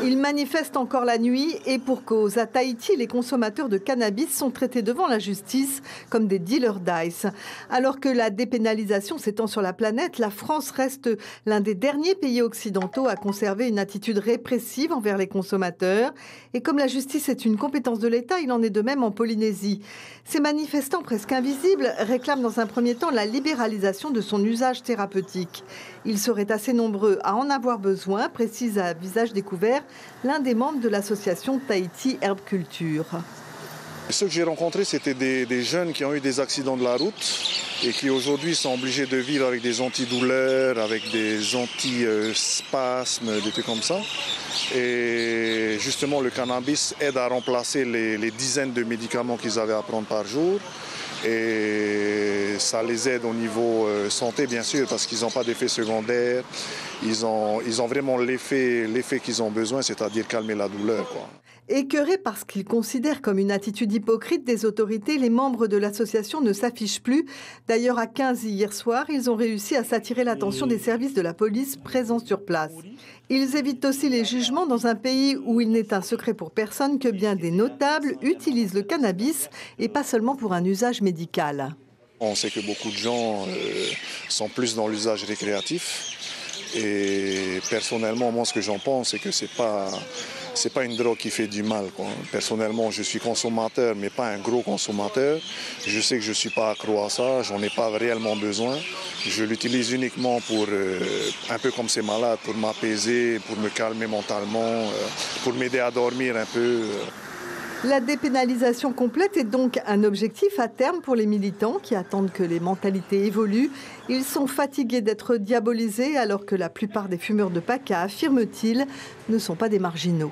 Ils manifestent encore la nuit et pour cause. À Tahiti, les consommateurs de cannabis sont traités devant la justice comme des dealers d'ice. Alors que la dépénalisation s'étend sur la planète, la France reste l'un des derniers pays occidentaux à conserver une attitude répressive envers les consommateurs. Et comme la justice est une compétence de l'État, il en est de même en Polynésie. Ces manifestants presque invisibles réclament dans un premier temps la libéralisation de son usage thérapeutique. Ils seraient assez nombreux à en avoir besoin, précise à visage découvert l'un des membres de l'association Tahiti Herbe Culture. Ceux que j'ai rencontrés, c'était des jeunes qui ont eu des accidents de la route et qui aujourd'hui sont obligés de vivre avec des antidouleurs, avec des antispasmes, des trucs comme ça. Et justement, le cannabis aide à remplacer les dizaines de médicaments qu'ils avaient à prendre par jour. Et ça les aide au niveau santé, bien sûr, parce qu'ils n'ont pas d'effet secondaire. Ils ont vraiment l'effet qu'ils ont besoin, c'est-à-dire calmer la douleur, quoi. Écœurés parce qu'ils considèrent comme une attitude hypocrite des autorités, les membres de l'association ne s'affichent plus. D'ailleurs, à 15 hier soir, ils ont réussi à s'attirer l'attention des services de la police présents sur place. Ils évitent aussi les jugements dans un pays où il n'est un secret pour personne que bien des notables utilisent le cannabis et pas seulement pour un usage médical. On sait que beaucoup de gens sont plus dans l'usage récréatif. Et personnellement, moi, ce que j'en pense, c'est que c'est pas une drogue qui fait du mal, quoi. Personnellement, je suis consommateur, mais pas un gros consommateur. Je sais que je ne suis pas accro à ça, j'en ai pas réellement besoin. Je l'utilise uniquement pour, un peu comme ces malades, pour m'apaiser, pour me calmer mentalement, pour m'aider à dormir un peu. La dépénalisation complète est donc un objectif à terme pour les militants qui attendent que les mentalités évoluent. Ils sont fatigués d'être diabolisés alors que la plupart des fumeurs de paca, affirment-ils, ne sont pas des marginaux.